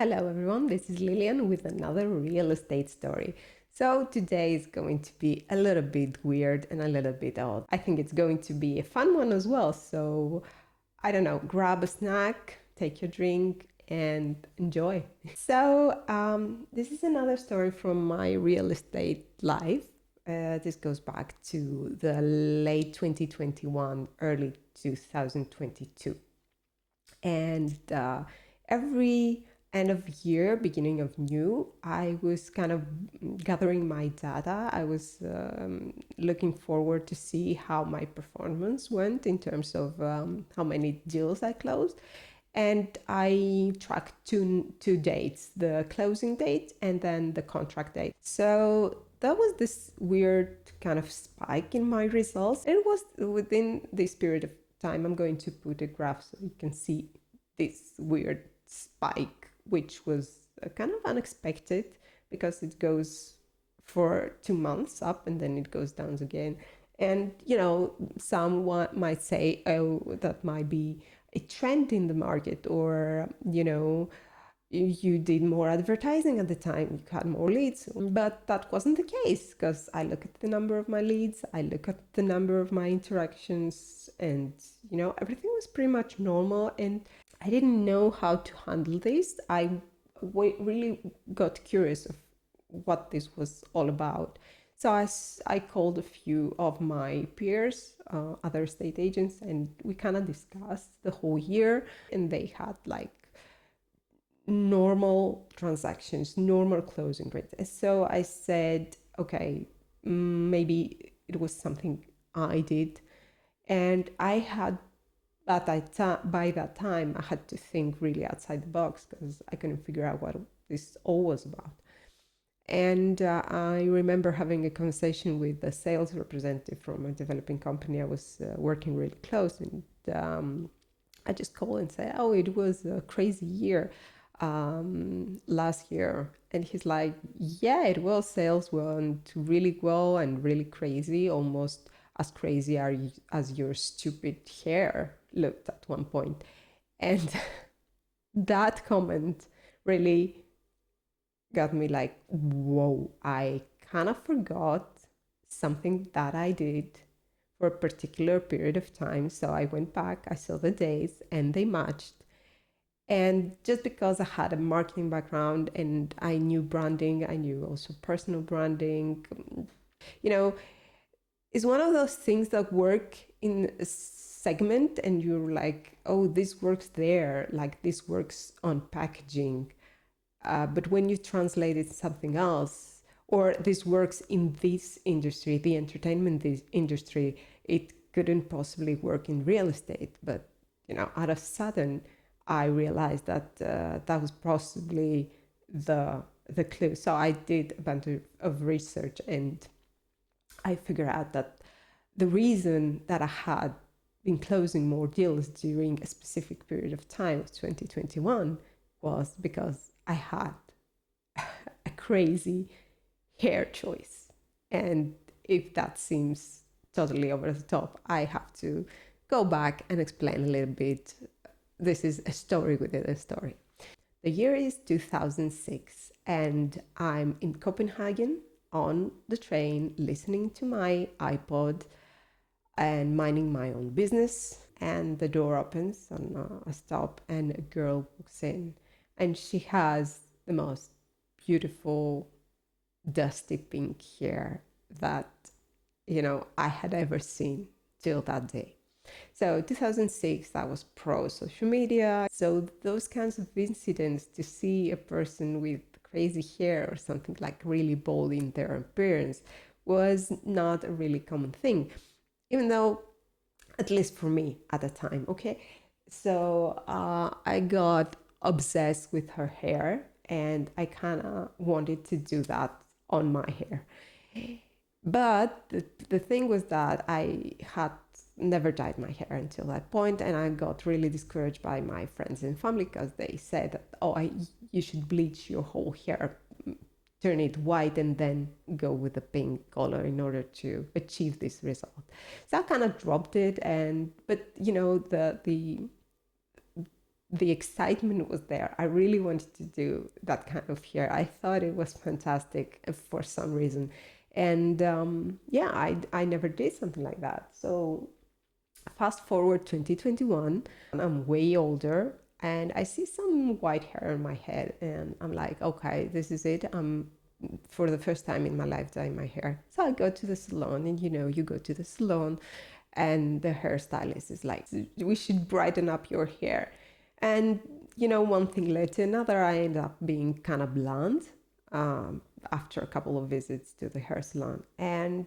Hello everyone, this is Lilian with another real estate story. So today is going to be a little bit weird and a little bit odd. I think it's going to be a fun one as well. So I don't know, grab a snack, take your drink and enjoy. So this is another story from my real estate life. This goes back to the late 2021, early 2022. And every end of year, beginning of new, I was kind of gathering my data. I was looking forward to see how my performance went in terms of how many deals I closed. And I tracked two dates, the closing date and then the contract date. So that was this weird kind of spike in my results. And it was within this period of time. I'm going to put a graph so you can see this weird spike, which was kind of unexpected because it goes for 2 months up and then it goes down again. And, someone might say, oh, that might be a trend in the market, or, you did more advertising at the time, you had more leads. But that wasn't the case, because I look at the number of my leads, I look at the number of my interactions, and, everything was pretty much normal. And I didn't know how to handle this. I really got curious of what this was all about. So I called a few of my peers, other estate agents, and we kind of discussed the whole year. And they had like normal transactions, normal closing rates. And so I said, okay, maybe it was something I did. And I had by that time, I had to think really outside the box because I couldn't figure out what this all was about. And I remember having a conversation with a sales representative from a developing company I was working really close. And I just called and said, oh, it was a crazy year last year. And he's like, yeah, it was. Sales went really well and really crazy, almost as crazy as your stupid hair looked at one point. And that comment really got me like, whoa, I kind of forgot something that I did for a particular period of time. So I went back, I saw the days, and they matched. And just because I had a marketing background and I knew branding, I knew also personal branding, it's one of those things that work in a segment and you're like, oh, this works there, like this works on packaging. But when you translate it to something else, or this works in this industry, the entertainment industry, it couldn't possibly work in real estate. But, out of sudden, I realized that that was possibly the clue. So I did a bunch of research and I figured out that the reason that I had been closing more deals during a specific period of time, 2021, was because I had a crazy hair choice. And if that seems totally over the top, I have to go back and explain a little bit. This is a story within a story. The year is 2006 and I'm in Copenhagen on the train listening to my iPod and minding my own business. And the door opens on a stop and a girl walks in and she has the most beautiful dusty pink hair that, I had ever seen till that day. So 2006, that was pro social media. So those kinds of incidents, to see a person with crazy hair or something like really bold in their appearance, was not a really common thing, even though, at least for me at the time, okay? So I got obsessed with her hair and I kind of wanted to do that on my hair. But the thing was that I had never dyed my hair until that point, and I got really discouraged by my friends and family because they said that, oh, you should bleach your whole hair, turn it white, and then go with the pink color in order to achieve this result. So I kind of dropped it, but the the excitement was there. I really wanted to do that kind of hair. I thought it was fantastic for some reason. And yeah, I never did something like that. So fast forward 2021, and I'm way older and I see some white hair on my head and I'm like, okay, this is it. I'm for the first time in my life dyeing my hair. So I go to the salon and you go to the salon and the hairstylist is like, we should brighten up your hair. And one thing led to another. I ended up being kind of blonde after a couple of visits to the hair salon. And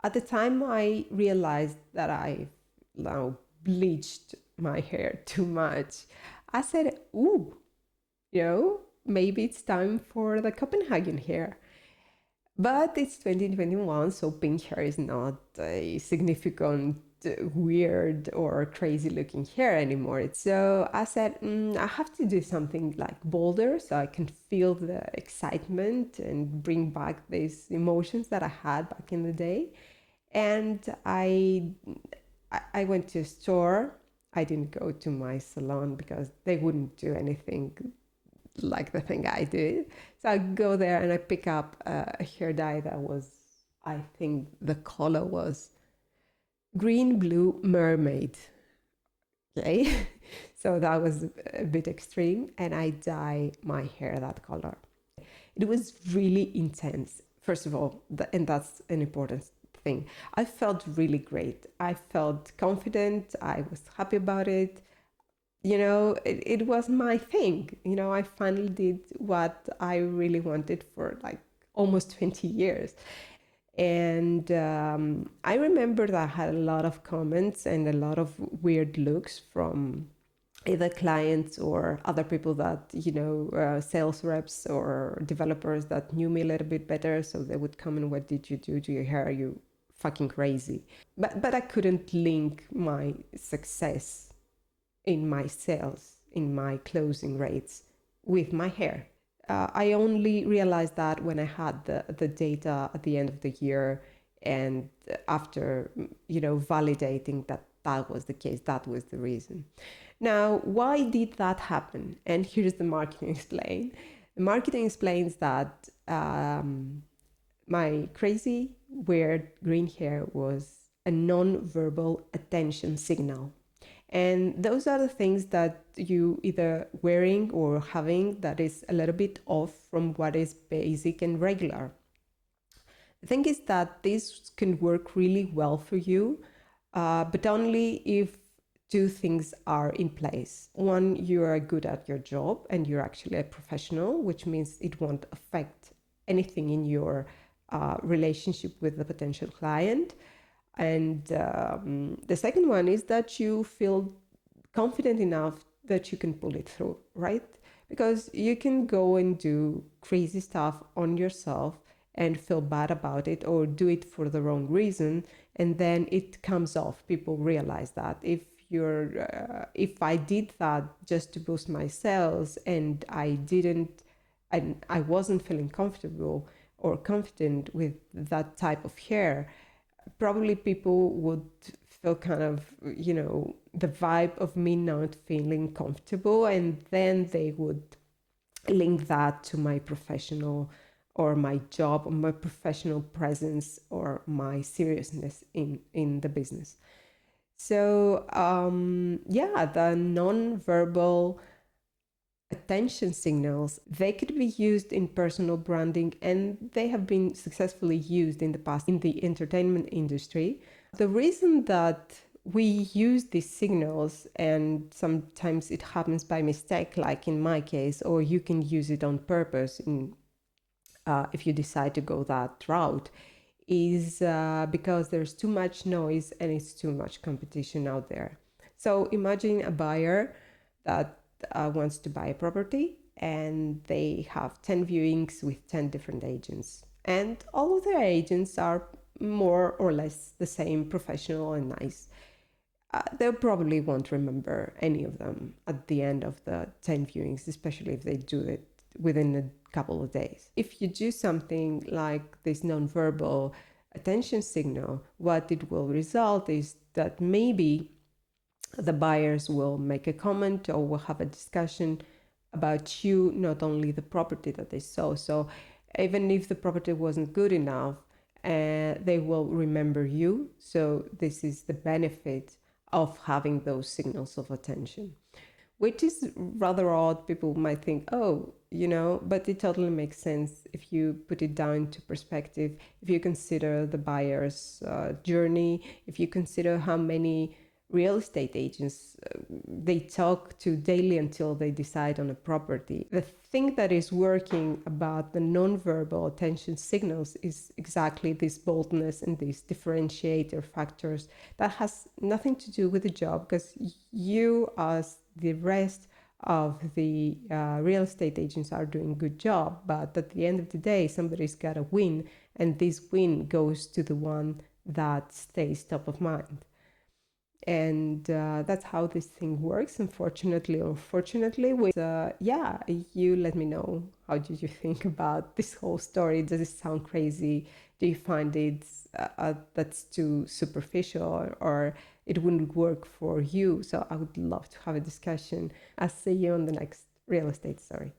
at the time I realized that I now bleached my hair too much. I said, ooh, maybe it's time for the Copenhagen hair. But it's 2021, so pink hair is not a significant weird or crazy looking hair anymore. So I said, I have to do something like bolder so I can feel the excitement and bring back these emotions that I had back in the day. And I went to a store. I didn't go to my salon because they wouldn't do anything like the thing I did. So I go there and I pick up a hair dye that was, I think the color was green, blue, mermaid. Okay. So that was a bit extreme. And I dye my hair that color. It was really intense, first of all, and that's an important thing. I felt really great. I felt confident. I was happy about it. It was my thing. I finally did what I really wanted for like almost 20 years. And I remember that I had a lot of comments and a lot of weird looks from either clients or other people that, sales reps or developers that knew me a little bit better. So they would come and, what did you do to your hair? Are you fucking crazy? But I couldn't link my success in my sales, in my closing rates with my hair. I only realized that when I had the data at the end of the year and after, validating that that was the case, that was the reason. Now, why did that happen? And here's the marketing explain. The marketing explains that my crazy, weird green hair was a non-verbal attention signal. And those are the things that you either wearing or having that is a little bit off from what is basic and regular. The thing is that this can work really well for you, but only if two things are in place. One, you are good at your job and you're actually a professional, which means it won't affect anything in your relationship with the potential client. And the second one is that you feel confident enough that you can pull it through, right? Because you can go and do crazy stuff on yourself and feel bad about it or do it for the wrong reason, and then it comes off. People realize that if I did that just to boost my sales and I wasn't feeling comfortable or confident with that type of hair, probably people would feel kind of, the vibe of me not feeling comfortable, and then they would link that to my professional or my job or my professional presence or my seriousness in the business. So the non-verbal attention signals, they could be used in personal branding, and they have been successfully used in the past in the entertainment industry. The reason that we use these signals, and sometimes it happens by mistake, like in my case, or you can use it on purpose if you decide to go that route, is because there's too much noise and it's too much competition out there. So imagine a buyer that wants to buy a property and they have 10 viewings with 10 different agents, and all of their agents are more or less the same, professional and nice. They probably won't remember any of them at the end of the 10 viewings, especially if they do it within a couple of days. If you do something like this nonverbal attention signal, what it will result is that maybe the buyers will make a comment or will have a discussion about you, not only the property that they saw. So even if the property wasn't good enough, they will remember you. So this is the benefit of having those signals of attention, which is rather odd. People might think, oh, but it totally makes sense if you put it down into perspective, if you consider the buyer's journey, if you consider how many real estate agents they talk to daily until they decide on a property. The thing that is working about the nonverbal attention signals is exactly this boldness and these differentiator factors that has nothing to do with the job, because you, as the rest of the real estate agents, are doing a good job, but at the end of the day somebody's got to win, and this win goes to the one that stays top of mind. And that's how this thing works, unfortunately or fortunately. Yeah, you let me know, how did you think about this whole story? Does it sound crazy? Do you find it that's too superficial, or it wouldn't work for you? So I would love to have a discussion. I'll see you on the next real estate story.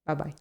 Bye bye.